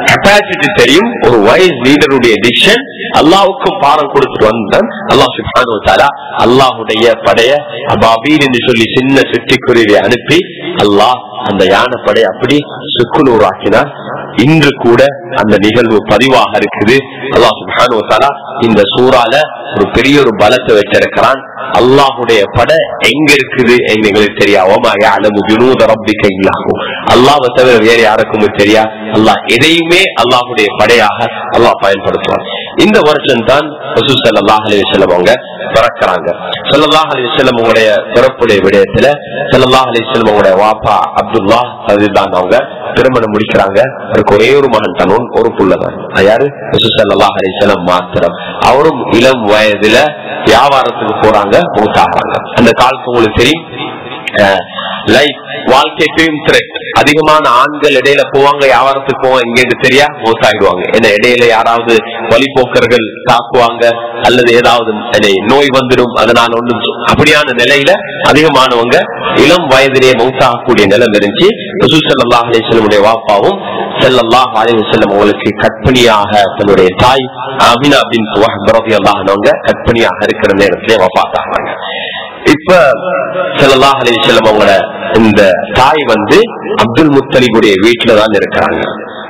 கெப்பாசிட்டி தெரியும். ஒரு வைஸ் லீடருடைய டிசிஷன் அல்லாஹ்வுக்கும் பாடம் கொடுத்துட்டு வந்தான். அல்லாஹ் சுப்ஹானஹு வ தஆலா அல்லாஹ்வுடைய படைய அபாபீல் என்று சொல்லி சின்ன சிட்டுக்குருவியை அனுப்பி அல்லாஹ் அந்த யானை படை அப்படி சுக்குநூறாக்கினார். இன்று கூட அந்த நிகழ்வு பதிவாக இருக்குது. அல்லாஹ் சுப்ஹானஹு வ தஆலா இந்த சூறால ஒரு பெரிய ஒரு பலத்தை வச்சிருக்கிறான். அல்லாஹுடைய படை எங்க இருக்குது எங்களுக்கு தெரியாம அல்லாஹ்வை தவிர வேற யாருக்கும் தெரியா. அல்லாஹ் எதையுமே அல்லாஹுடைய படையாக அல்லாஹ் பயன்படுத்துவார். இந்த வருஷம் தான் ரசூல் ஸல்லல்லாஹு அலைஹி வஸல்லம் அவங்க பிறக்கிறாங்க. ஸல்லல்லாஹு அலைஹி வஸல்லம் உங்களுடைய பிறப்புடைய விடயத்துல ஸல்லல்லாஹு அலைஹி வஸல்லம் உங்களுடைய வாப்பா அப்துல்லா ரலியல்லாஹு அவங்க திருமணம் முடிக்கிறாங்க. அவருக்கு ஒரே ஒரு மகன் தான், ஒரு புள்ளதான். யாரு? ரசூல் ஸல்லல்லாஹு அலைஹி வஸல்லம் மாத்திரம். அவரும் இளம் வயதுல வியாபாரத்துக்கு போறாங்க, மூத்தாகிறாங்க. அந்த காலத்து உங்களுக்கு தெரியும், லைஃப் வாழ்க்கைக்கும் த்ரெட் அதிகமான ஆண்கள் இடையில போவாங்க, வியாபாரத்துக்கு போவாங்க, இங்க தெரியா மூத்தாயிடுவாங்க. ஏன்னா இடையில யாராவது வழிபோக்கர்கள் தாக்குவாங்க அல்லது ஏதாவது நோய் வந்துடும், அதனால ஒன்றும் அப்படியான நிலையில அதிகமானவங்க இளம் வயதிலேயே மௌத்தாகக்கூடிய நிலம் இருந்துச்சு. ரசூல் ஸல்லல்லாஹு அலைஹி வஸல்லம் வாப்பாவும் ஸல்லல்லாஹு அலைஹி வஸல்லம் அவங்களுக்கு கற்பனையாக தன்னுடைய தாய் ஆமினா பின்த் வஹப் ரலியல்லாஹு அன்ஹா கற்பனையாக இருக்கிற நேரத்திலே வஃபாத்தாகிறாங்க. இப்ப ஸல்லல்லாஹு அலைஹி வஸல்லம் அவங்களோட இந்த தாய் அப்துல் முத்தலிபுடைய வீட்டுலதான் இருக்கிறாங்க.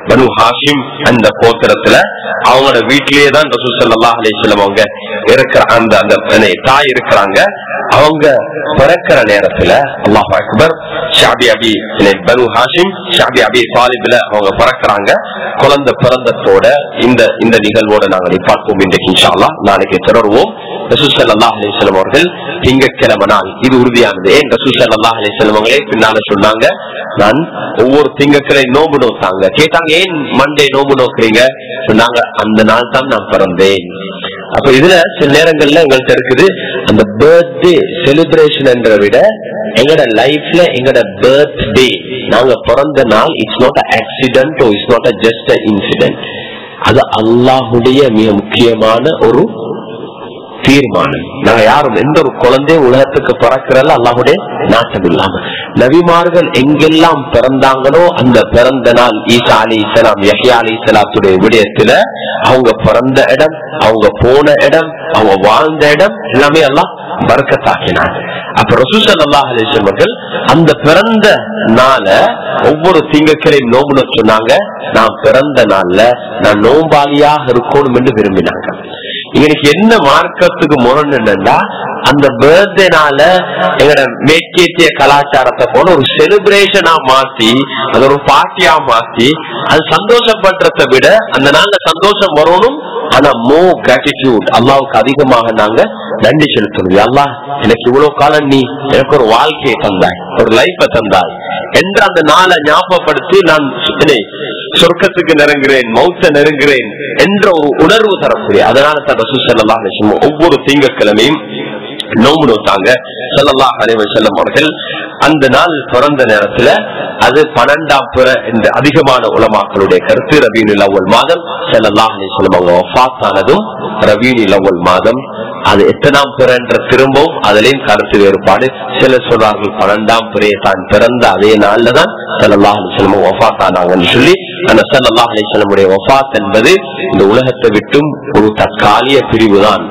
பனு ஹாஷிம் அந்த கோத்திரத்துல அவங்களோட வீட்டிலேயே தான் ரசூல் ஸல்லல்லாஹு அலைஹி வஸல்லம் அவங்க இருக்கிற அந்த தாய் இருக்கிறாங்க. அவங்க பிறக்கிற நேரத்துல அல்லாஹ் அக்பர் ஷாபி அபி பனு ஹாஷிம் ஷாபி அபி தாலிப்ல அவங்க பிறக்கிறாங்க. குழந்தை பிறந்தத்தோட இந்த நிகழ்வோட நாங்கள் பார்ப்போம். இன்றைக்கு இன்ஷா அல்லாஹ் நாளைக்கு தொடருவோம். ரசூல் ஸல்லல்லாஹு அலைஹி வஸல்லம் அவர்கள் திங்கட்கிழமை நாள், இது உறுதியானது. ஏன் ரசூல் ஸல்லல்லாஹு அலைஹி வஸல்லம் அவங்களே பின்னால சொன்னாங்க, நான் ஒவ்வொரு திங்கட்கிழமை நோம்பு நோத்தாங்க. கேட்டாங்க, ஏன் மண்டே நோம்பு நோக்குறீங்க? சொன்னாங்க, அந்த நாள் தான் நான் பிறந்தேன். அப்ப இதுல சில நேரங்கள்ல எங்கள்கிட்ட இருக்குது அந்த பர்த்டே செலிப்ரேஷன் என்ற விட எங்கட லைஃப்ல எங்கட பர்த்டே நாங்க பிறந்த நாள் it's not a accident, it's not a just a incident. அது அல்லாஹுடைய மிக முக்கியமான ஒரு தீர்மானம். நாங்க யாரும் எந்த ஒரு குழந்தை உலகத்துக்கு பிறக்கிறல்ல அல்லாஹுடைய நாட்டம் இல்லாம. நபிமார்கள் எங்கெல்லாம் பிறந்தாங்களோ அந்த பிறந்த நாள் ஈசா அலைஹிஸ்ஸலாம் யஹ்யா அலைஹிஸ்ஸலாத்துடைய விடயத்துல அவங்க பிறந்த இடம், அவங்க போன இடம், அவங்க வாழ்ந்த இடம் எல்லாமே அல்லாஹ் பரக்கத்தாக்கினாங்க. அப்ப ரசூல் ஸல்லல்லாஹு அலைஹி வஸல்லம் அவர்கள் அந்த பிறந்த நாள ஒவ்வொரு திங்கட்கிழமை நோம்புன்னு சொன்னாங்க. நான் பிறந்த நாள்ல நான் நோம்பாளியாக இருக்கணும் என்று விரும்பினாங்க. இன்னைக்கு என்ன மார்க்கத்துக்கு முரண் என்னன்னா, அந்த பர்த்டே நாள எங்களோட மேற்கேத்திய கலாச்சாரத்தை போல ஒரு செலிப்ரேஷனா மாத்தி அது ஒரு பார்ட்டியா மாத்தி அது சந்தோஷப்படுறதை விட அந்த நாள்ல சந்தோஷம் வரணும். ஆனா மோ கிராட்டிடியூட், அல்லாவுக்கு அதிகமாக நாங்க நன்றி செலுத்தணும். அல்லாஹ் எனக்கு இவ்வளவு காலம் நீ எனக்கு ஒரு வாழ்க்கையை தந்தாய், ஒரு லைஃப தந்தாய் என்று அந்த நாளை ஞாபகப்படுத்தி நான் சொர்க்கத்துக்கு நெருங்குறேன், மௌத்த நெருங்குறேன் என்ற ஒரு உணர்வு தரக்கூடிய. அதனால தான் ரசூல் ஸல்லல்லாஹு அலைஹி வஸல்லம் ஒவ்வொரு திங்கட்கிழமையும் நோம்பு நோத்தாங்க. ஸல்லல்லாஹு அலைஹி வஸல்லம் அவர்கள் அந்த நாள் பிறந்த நேரத்துல அது 12ஆம் பிற என்ற அதிகமான உலமாக்களுடைய கருத்து. ரபீஉல் அவ்வல் மாதம் ஸல்லல்லாஹு அலைஹி வஸல்லம் அவங்க வஃபாத் ஆனதும் ரபீஉல் அவ்வல் மாதம். அது எத்தனாம் பிற என்ற திரும்பவும் அதிலையும் கருத்து வேறுபாடு. சிலர் சொல்றார்கள் 12ஆம் பிறையை தான் பிறந்த அதே நாள்ல தான் ஸல்லல்லாஹு அலைஹி வஸல்லம் வஃபாத் ஆனாங்கன்னு சொல்லி. அந்த ஸல்லல்லாஹு அலைஹி வஸல்லம் வஃபாத் என்பது இந்த உலகத்தை விட்டும் ஒரு தற்காலிக பிரிவு தான்.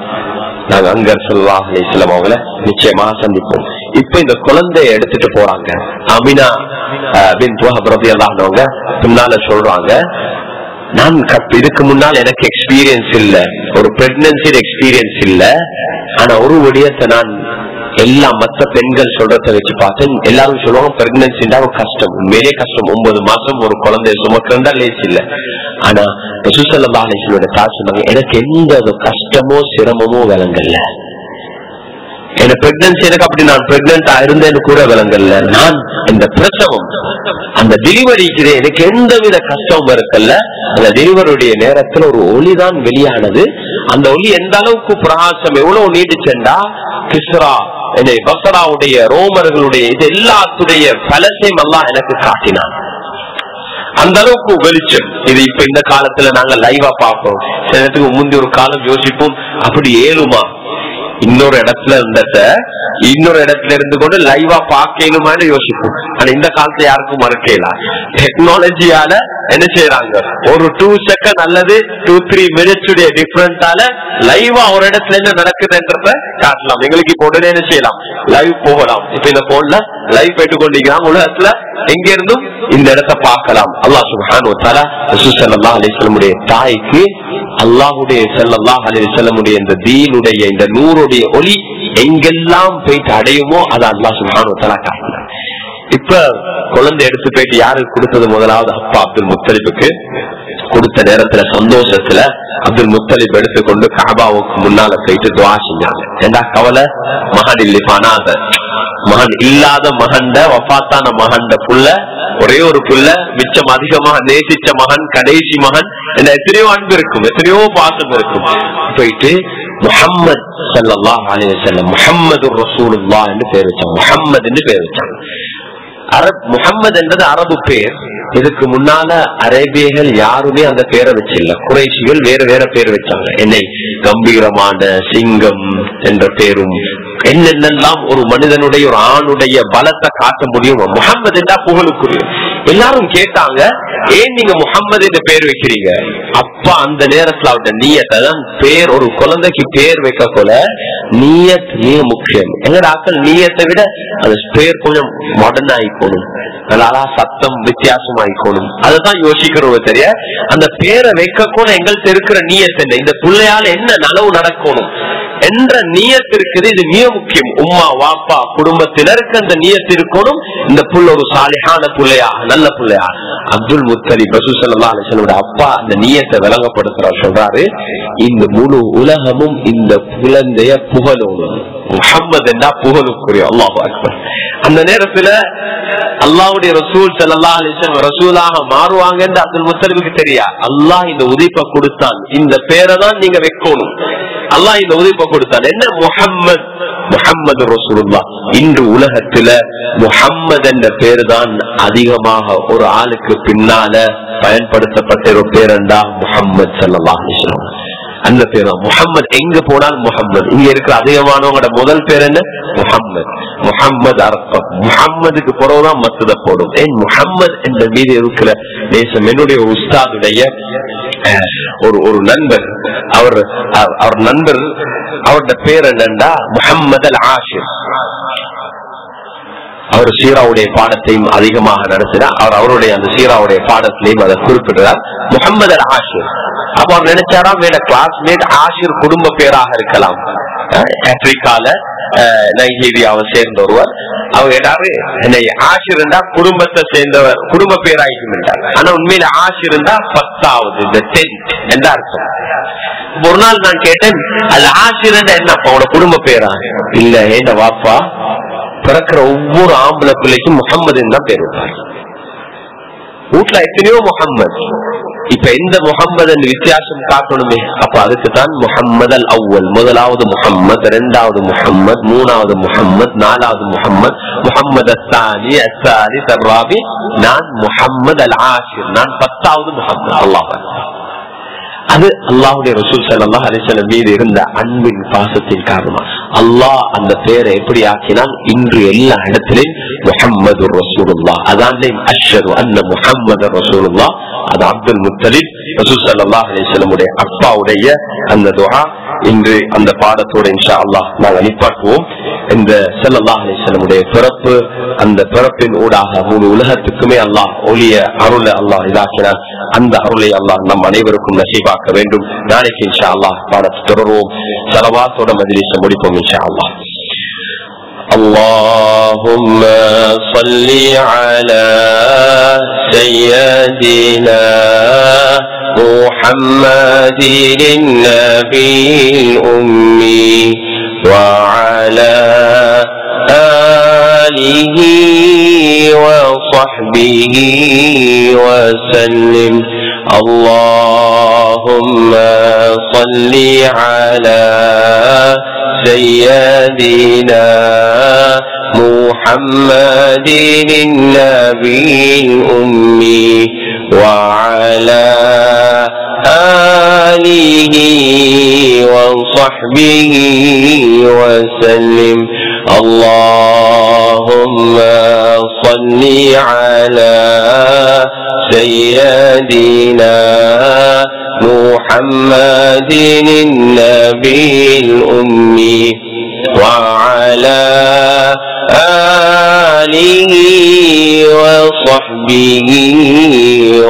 நாங்க அங்கர் ஸல்லல்லாஹு அலைஹி வஸல்லம் அவங்கள நிச்சயமாக சந்திப்போம். இப்ப இந்த குழந்தைய எடுத்துட்டு போறாங்க. அமினா பின்த் வஹப் ரலியல்லாஹு அன்ஹா பின்னால சொல்றாங்க, நான் இதுக்கு முன்னால் எனக்கு எக்ஸ்பீரியன்ஸ் இல்ல, ஒரு பிரெக்னன்சி எக்ஸ்பீரியன்ஸ் இல்ல. ஆனா ஒரு விடயத்தை நான் எல்லா மற்ற பெண்கள் சொல்றத வச்சு பார்த்தேன். எல்லாரும் சொல்லுவாங்க பிரெக்னன்சின்னா கஷ்டம், உண்மையிலே கஷ்டம். 9 மாசம் ஒரு குழந்தைய சுமக்கிறதா லேஸ் இல்ல. ஆனா ரசூல் ஸல்லல்லாஹு அலைஹி வஸல்லம் தாய் சொன்னாங்க, எனக்கு எந்த கஷ்டமோ சிரமமோ விளங்கல்ல. என்ன பிரெக்னன்சி எனக்கு அப்படி நான் பிரெக்னன்டா இருந்தேன்னு கூட விளங்கல்ல. நான் இந்த பிரசவம் அந்த டெலிவரிக்கு எனக்கு எந்தவித கஷ்டமும் இருக்கல்ல. அந்த டெலிவரியுடைய நேரத்துல ஒரு ஒளிதான் வெளியானது. அந்த ஒளி எந்த அளவுக்கு பிரகாசம் எவ்வளவு நீடிச்சென்றா கிஸ்ரா பஸ்ராவுடைய ரோமர்களுடைய இது எல்லாத்துடைய பலத்தையும் எல்லாம் எனக்கு காட்டினான். அந்த அளவுக்கு வெளிச்சம். இது இப்ப இந்த காலத்துல நாங்க லைவா பார்ப்போம். சில நேரத்துக்கு முந்தைய ஒரு காலம் யோசிப்போம், அப்படி ஏழுமா இன்னொரு இடத்துல இருந்தத இன்னொரு இடத்துல இருந்து கொண்டு லைவா பார்க்கணுமான்னு யோசிக்கும். ஆனா இந்த காலத்துல யாருக்கும் மறக்கலாம். டெக்னாலஜியால என்ன செய்யறாங்க, ஒரு 2 செகண்ட் அல்லது 2-3 மினிட்ஸ் டிஃபரன்ஸால லைவா ஒரு இடத்துல என்ன நடக்குதுன்றத காட்டலாம். எங்களுக்கு இப்ப உடனே என்ன செய்யலாம், லைவ் போகலாம். இப்ப இந்த போன்ல லைவ் போயிட்டு கொண்டிருக்கிறாங்க. உலகத்துல எங்க இருந்தும் இந்த இடத்தை பார்க்கலாம். அல்லாஹ் சுப்ஹானஹு வ தஆலா ரசூல் ஸல்லல்லாஹு அலைஹி வஸல்லம் தாய்க்கு அல்லாஹ்வுடைய ஸல்லல்லாஹு அலைஹி வஸல்லம் இந்த தீனுடைய இந்த நூறுடைய ஒளி எங்கெல்லாம் போயிட்டு அடையுமோ அதை அல்லாஹ் சுப்ஹானஹு வ தஆலா காட்டினார். இப்ப குழந்தை எடுத்து போயிட்டு யாருக்கு கொடுத்தது? முதலாவது அப்பா அப்துல் முத்தலிபுக்கு கொடுத்த நேரத்துல சந்தோஷத்துல அப்துல் முத்தலிப் எடுத்துக்கொண்டு காபாவுக்கு முன்னால போயிட்டு துஆ செஞ்சாங்க. ஏண்டா கவலை, மகன் இல்லைப்பானாத மகன் இல்லாத மகண்ட வஃபாத்தான மகண்ட புள்ள, ஒரே ஒரு புள்ள, மிச்சம் அதிகமாக நேசிச்ச மகன், கடைசி மகன், எத்தனையோ அன்பு இருக்கும், எத்தனையோ பாசம் இருக்கும். போயிட்டு முஹம்மது ஸல்லல்லாஹு அலைஹி வஸல்லம் முஹம்மதுர் ரசூலுல்லாஹ் என்று பேர் வச்சாங்க. முஹம்மது என்று பேர் வச்சாங்க. முஹம்மது என்றது அரபு பேர். இதுக்கு முன்னால அரேபியர்கள் யாருமே அந்த பேரை வச்சில்ல. குறைஷிகள் வேற வேற பேர் வச்சாங்க. என்னை கம்பீரமான சிங்கம் என்ற பேரும் என்னென்னலாம் ஒரு மனிதனுடைய ஒரு ஆணுடைய பலத்தை காட்ட முடியும். முஹம்மது என்றா புகழுக்குரிய. எல்லாரும் கேட்டாங்க, ஏன் நீங்க முஹம்மது என்ற பேர் வைக்கிறீங்க? அப்பா அந்த நேரத்துல அவருடைய நீயத்தை தான் பேர், ஒரு குழந்தைக்கு பேர் வைக்க போல நீயத் மிக முக்கியம். எங்கட ஆக்கள் நீயத்தை விட அந்த பேர் கொஞ்சம் மாடர்ன் ஆயிக்கணும், நல்லா சத்தம் வித்தியாசம் ஆயிக்கணும், அதுதான் யோசிக்கிறவங்க தெரிய. அந்த பேரை வைக்க கூட எங்கள்கிட்ட இருக்கிற நீயத் என்ன, இந்த பிள்ளையால என்ன நனவு நடக்கணும் என்ற நீயத்து இருக்குது. இது மிக முக்கியம். உம்மா வாப்பா குடும்பத்தினருக்கு அந்த நீயத்து இருக்கணும். இந்த புள்ள ஒரு சாலிஹான புள்ளையா, நல்ல புள்ளையா. அப்துல் முத்தலிப் ரசூல் ஸல்லல்லாஹு அலைஹி வஸல்லம் அப்பா அந்த நீயத்தை விளங்கப்படுத்துறார். சொல்றாரு, இந்த முழு உலகமும் இந்த குழந்தைய புகழோடும். முஹம்மது என்றா புகழுக்குரிய. அல்லாஹு அக்பர். அந்த நேரத்துல அல்லாஹ்வுடைய ரசூல் ஸல்லல்லாஹு அலைஹி வஸல்லம் ரசூலாக மாறுவாங்க என்று அப்துல் முத்தலிபுக்கு தெரியா. அல்லாஹ் இந்த உதிப்பை கொடுத்தான், இந்த பேரை தான் நீங்க வைக்கணும். அல்லாஹ் இந்த உதிப்பை கொடுத்தான். என்ன? முஹம்மது, முஹம்மது ரசூலுல்லாஹ். இன்று உலகத்துல முஹம்மது என்ற பேர் தான் அதிகமாக ஒரு ஆளுக்கு பின்னால பயன்படுத்தப்பட்ட ஒரு பேரண்டா முஹம்மது ஸல்லல்லாஹு அலைஹி வஸல்லம். அந்த பேர் தான் முஹம்மது. எங்க போனாலும் முஹம்மது. இங்க இருக்கிற அதிகமானவங்களோட முதல் பேர் என்ன? முஹம்மது. முஹம்மது அர்த்தம். முஹம்மதுக்கு பிறகுதான் மத்தத போடும். ஏன் முஹம்மது என்ற மீது இருக்கிற தேசம். என்னுடைய ஒரு உஸ்தாதுடைய ஒரு நண்பர், அவர் நண்பர், அவருடைய பேர் என்னண்டா முஹம்மது அல் ஆஷிர். அவர் சீராவுடைய பாடத்தையும் அதிகமாக நடத்தினார். அவருடைய அந்த சீராவுடைய பாடத்திலையும் அதை குறிப்பிட்டார், முஹம்மது அல் ஆஷிர். அப்ப அவர் நினைச்சாராம், வேற கிளாஸ்மேட் ஆஷிர் குடும்ப பேராக இருக்கலாம். ஆப்பிரிக்கால நைஜீரியாவை சேர்ந்த ஒருவர். அவங்க கேட்டாரு, என்னை ஆஷிர் இருந்தா குடும்பத்தை சேர்ந்தவர், குடும்ப பேராயிக்கும் என்றார். ஆனா உண்மையில ஆஷிர் இருந்தா 10வது, இந்த 10th என்ற அர்த்தம். ஒரு நாள் நான் கேட்டேன், அது ஆஷிர் என்ன அவங்களோட குடும்ப பேரா? இல்ல, ஏண்ட வாப்பா பிறக்கிற ஒவ்வொரு ஆம்பளை பிள்ளைக்கும் முஹம்மதுன்னு தான் பேர் வைப்பார். வீட்டுல எத்தனையோ முஹம்மது. இப்ப எந்த முஹம்மது வித்தியாசம் காட்டணுமே. அப்ப அதுக்கு தான் முஹம்மது அல் அவ்வல், முதலாவது முஹம்மது, இரண்டாவது முஹம்மது, மூணாவது முஹம்மது, நாலாவது முஹம்மது, முஹம்மது அஸ்ஸானி, அஸ்ஸாலிஸ், அர்ராபி, நான் முஹம்மது அல் ஆஷிர், நான் 10வது முஹம்மது. அல்லாஹ். அது அல்லாஹ்வுடைய ரசூல் ஸல்லல்லாஹு அலைஹி வஸல்லம் மீது இருந்த அன்பின் பாசத்தின் காரணமா அல்லாஹ் அந்த பேரை எப்படி ஆக்கினான்? இன்று எல்லா இடத்திலும் முஹம்மது ரசூலுல்லாஹ். அதான் அஷ்ஹது அன்ன முஹம்மது ரசூலுல்லாஹ். அது அப்துல் முத்தலிப் ரசூல் ஸல்லல்லாஹு அலைஹி வஸல்லம் உடைய அப்பாவுடைய அந்த துஆ. இன்று அந்த பாடத்தோட இன்ஷா அல்லாஹ் நாங்கள் நிப்பாட்டுவோம். இந்த ஸல்லல்லாஹு அலைஹி வஸல்லம் உடைய பிறப்பு, அந்த பிறப்பின் ஊடாக முழு உலகத்துக்குமே அல்லாஹ் ஒளிய அருளை அல்லாஹ் இதாக்கினார். அந்த அருளை அல்லாஹ் நம் அனைவருக்கும் நசீபாக்க வேண்டும். நாளைக்கு இன்ஷா அல்லாஹ் பாடத்தை தொடருவோம். ஸலவாத்தோட மஜ்லிஸை முடிப்போம் இன்ஷா அல்லாஹ். اللهم صل على سيدنا محمد النبي الأمي وعلى آله وصحبه وسلم. اللهم صل على سيدنا محمد النبي الأمي وعلى آله وصحبه وسلم. اللهم صل على سيدنا محمد النبي الأمي وعلى آله وصحبه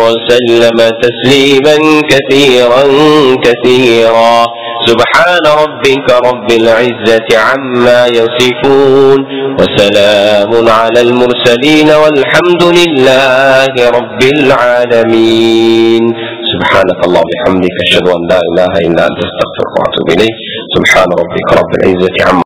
وسلم تسليما كثيرا كثيرا. سبحان ربك رب العزة عما يصفون وسلام على المرسلين والحمد لله رب العالمين. سبحانك اللهم وبحمدك أشهد أن لا إله إلا أنت أستغفرك وأتوب إليك. سبحان ربك رب العزة عما